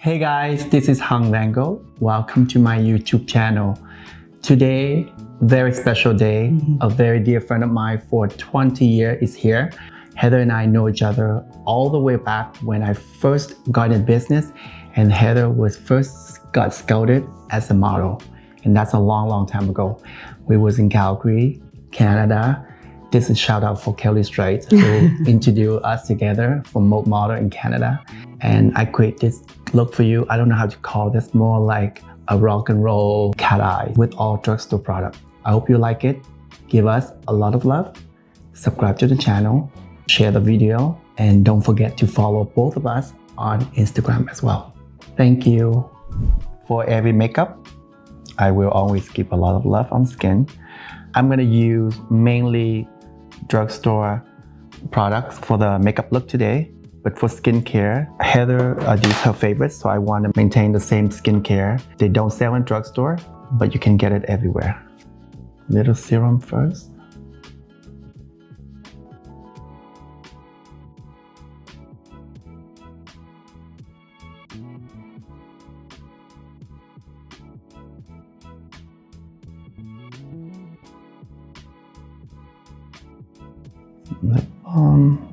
Hey guys, this is Vanngo. Welcome to my YouTube channel. Today, very special day. A very dear friend of mine for 20 years is here. Heather and I know each other all the way back when I first got in business, and Heather was first got scouted as a model. And that's a long time ago. We was in Calgary, Canada. This is a shout out for Kelly Strait, who introduced us together for Mode Model in Canada. And I create this look for you. I don't know how to call this, more like a rock and roll cat eye with all drugstore products. I hope you like it. Give us a lot of love. Subscribe to the channel, share the video, and don't forget to follow both of us on Instagram as well. Thank you. For every makeup, I will always keep a lot of love on skin. I'm gonna use mainly drugstore products for the makeup look today, but for skincare, Heather, these are her favorites, so I want to maintain the same skincare. They don't sell in drugstore, but you can get it everywhere. Little serum first. Lip balm.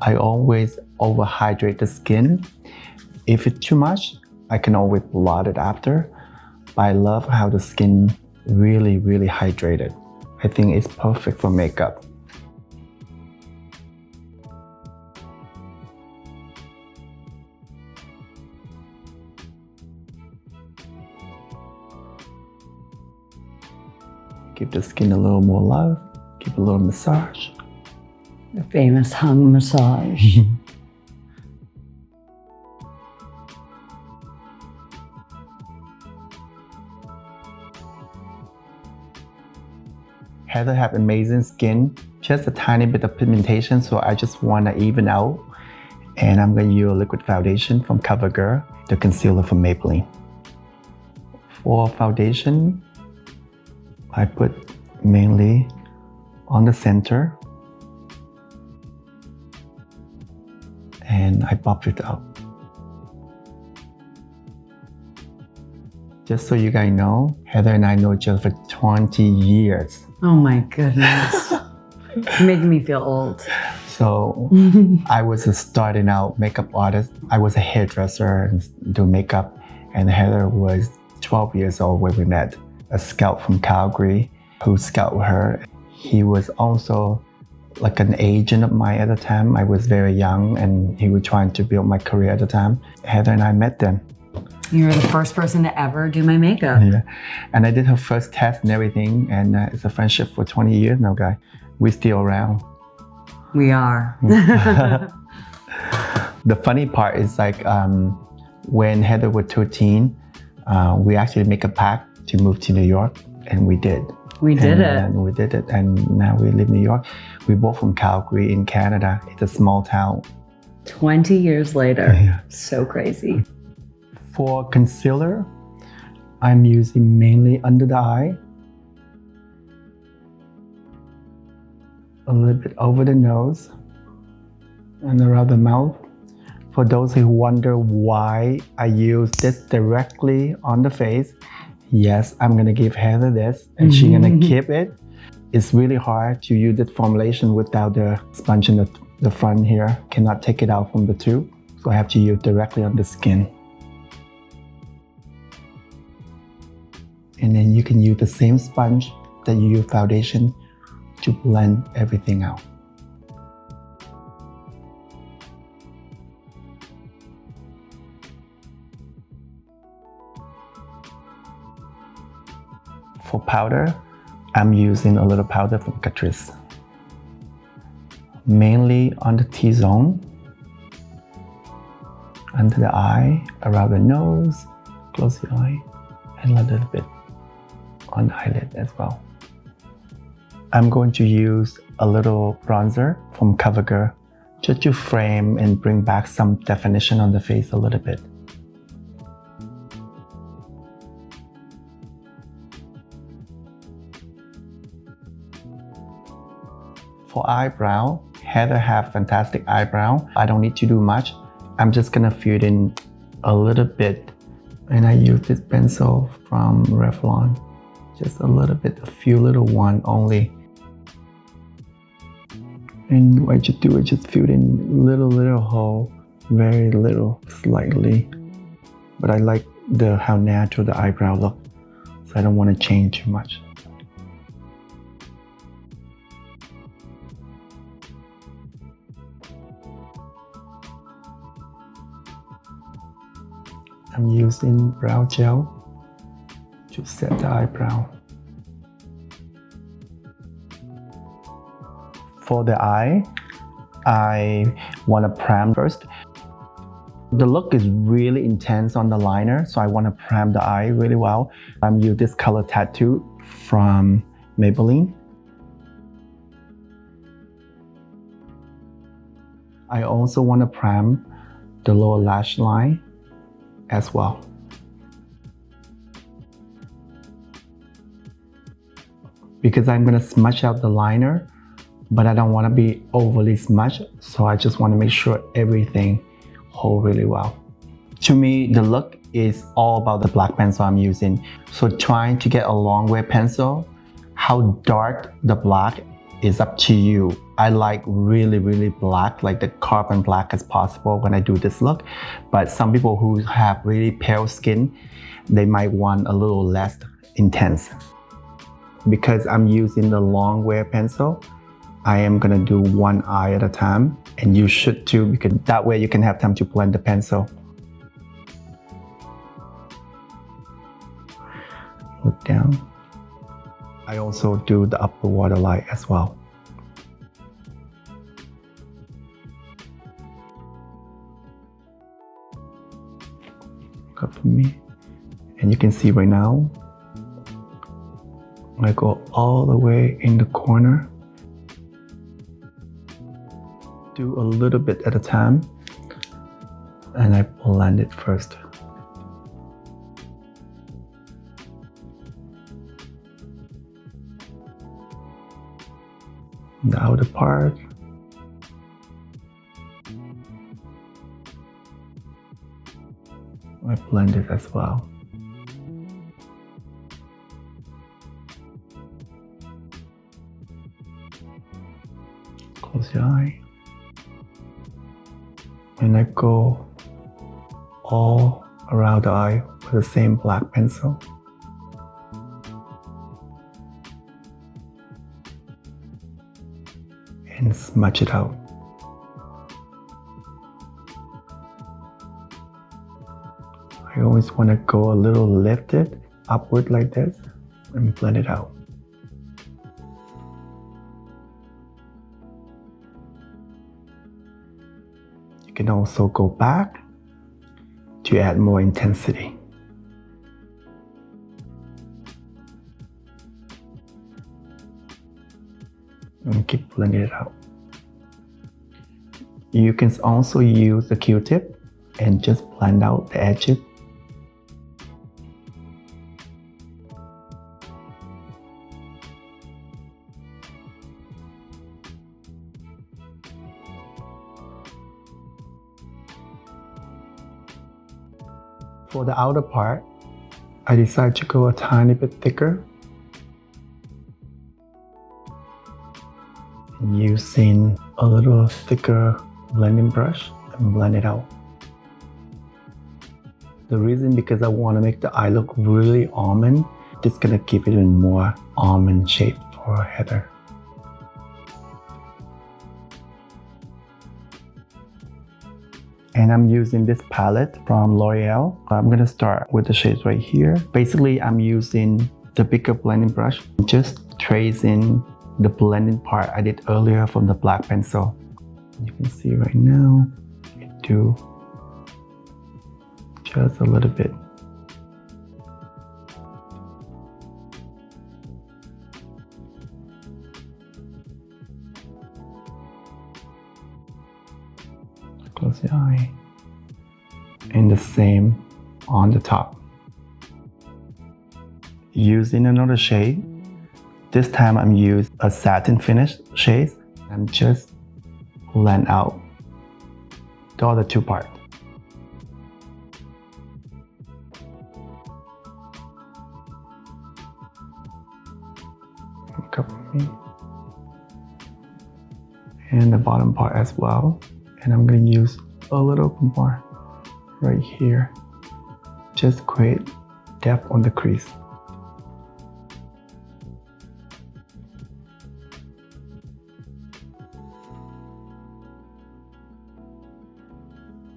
I always overhydrate the skin. If it's too much, I can always blot it after. But I love how the skin really hydrated. I think it's perfect for makeup. Give the skin a little more love. Give a little massage. The famous hung massage. Heather have amazing skin, just a tiny bit of pigmentation, so I just want to even out. And I'm going to use a liquid foundation from CoverGirl, the concealer from Maybelline. For foundation, I put mainly on the center. And I buff it out. Just so you guys know, Heather and I know each other for 20 years. Oh my goodness. Making me feel old. So I was a starting out makeup artist. I was a hairdresser and do makeup. And Heather was 12 years old when we met. A scout from Calgary who scouted her. He was also like an agent of mine at the time. I was very young and he was trying to build my career at the time. Heather and I met then. You were the first person to ever do my makeup. Yeah, and I did her first test and everything, and it's a friendship for 20 years now, guys. We're still around. We are. The funny part is like when Heather was 13, we actually make a pact to move to New York, and we did. We did it. And we did it, and now we live in New York. We're both from Calgary in Canada. It's a small town. 20 years later. Yeah. So crazy. For concealer, I'm using mainly under the eye, a little bit over the nose, and around the mouth. For those who wonder why I use this directly on the face, yes, I'm gonna give Heather this and she's gonna keep it. It's really hard to use this formulation without the sponge in the front here. Cannot take it out from the tube, so I have to use directly on the skin. And then you can use the same sponge that you use foundation to blend everything out. For powder, I'm using a little powder from Catrice. Mainly on the T-zone, under the eye, around the nose, close the eye, and a little bit on the eyelid as well. I'm going to use a little bronzer from CoverGirl just to frame and bring back some definition on the face a little bit. For eyebrow, Heather have fantastic eyebrow. I don't need to do much. I'm just gonna fill it in a little bit. And I use this pencil from Revlon. Just a little bit, a few little one only. And what you do is just fill it in little hole, very little, slightly. But I like how natural the eyebrow look, so I don't want to change too much. I'm using brow gel to set the eyebrow. For the eye, I want to prime first. The look is really intense on the liner, so I want to prime the eye really well. I'm using this color tattoo from Maybelline. I also want to prime the lower lash line as well. Because I'm going to smudge out the liner, but I don't want to be overly smudged, so I just want to make sure everything holds really well. To me, the look is all about the black pencil I'm using. So trying to get a long wear pencil, how dark the black is up to you. I like really black, like the carbon black as possible when I do this look. But some people who have really pale skin, they might want a little less intense. Because I'm using the long wear pencil, I am gonna do one eye at a time, and you should too, because that way you can have time to blend the pencil. Look down. I also do the upper waterline as well. Look for me, and you can see right now, I go all the way in the corner. Do a little bit at a time, and I blend it first. The outer part. I blend it as well. Close your eye. And I go all around the eye with the same black pencil. And smudge it out. I always want to go a little lifted upward like this and blend it out. You can also go back to add more intensity. And keep blending it out. You can also use the Q-tip and just blend out the edges. For the outer part, I decided to go a tiny bit thicker. And using a little thicker blending brush and blend it out. The reason because I want to make the eye look really almond. This is gonna give it a more almond shape for Heather. And I'm using this palette from L'Oreal. I'm gonna start with the shades right here. Basically, I'm using the bigger blending brush, just tracing the blending part I did earlier from the black pencil. You can see right now, I do just a little bit. Close the eye. And the same on the top. Using another shade. This time I'm using a satin finish shade. I'm just blend out the other two parts. And the bottom part as well. And I'm going to use a little more right here. Just create depth on the crease.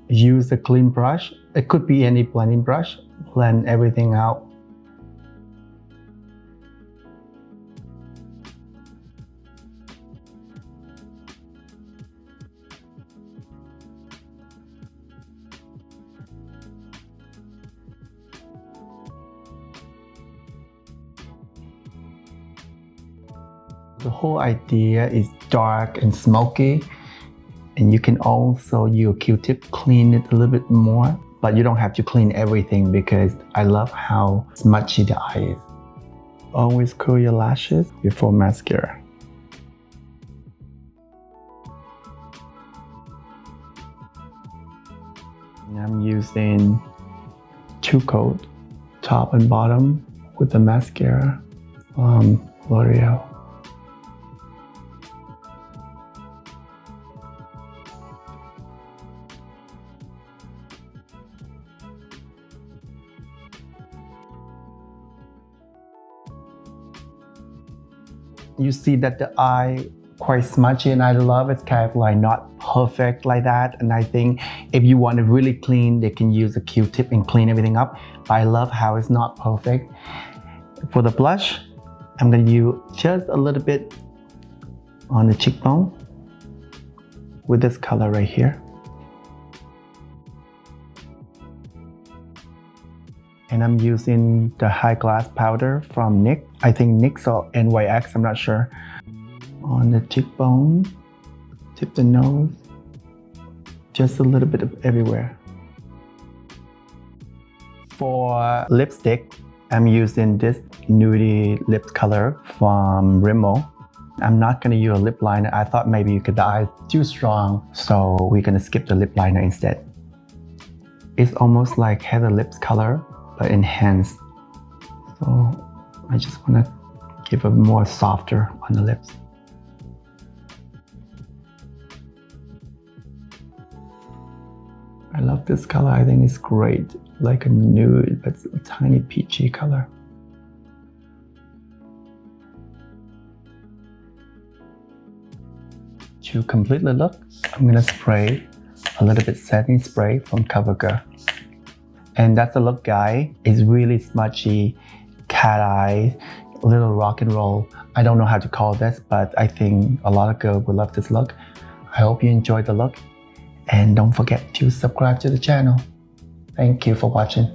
Use a clean brush. It could be any blending brush. Blend everything out. The whole idea is dark and smoky, and you can also use a Q-tip, clean it a little bit more, but you don't have to clean everything because I love how smudgy the eye is. Always curl your lashes before mascara. And I'm using two coats, top and bottom, with the mascara from L'Oreal. You see that the eye quite smudgy, and I love it's kind of like not perfect like that. And I think if you want it really clean, they can use a Q-tip and clean everything up. But I love how it's not perfect. For the blush, I'm going to use just a little bit on the cheekbone with this color right here. And I'm using the high glass powder from NYX. I think NYX or NYX, I'm not sure. On the cheekbone, tip the nose, just a little bit of everywhere. For lipstick, I'm using this nudie lip color from Rimmel. I'm not gonna use a lip liner. I thought maybe the eye is too strong, so we're gonna skip the lip liner instead. It's almost like Heather Lips color, but enhanced. So I just want to give it more softer on the lips. I love this color. I think it's great, like a nude, but it's a tiny peachy color. To complete the look, I'm gonna spray a little bit setting spray from CoverGirl. And that's the look, guys. It's really smudgy, cat eye, little rock and roll. I don't know how to call this, but I think a lot of girls will love this look. I hope you enjoyed the look. And don't forget to subscribe to the channel. Thank you for watching.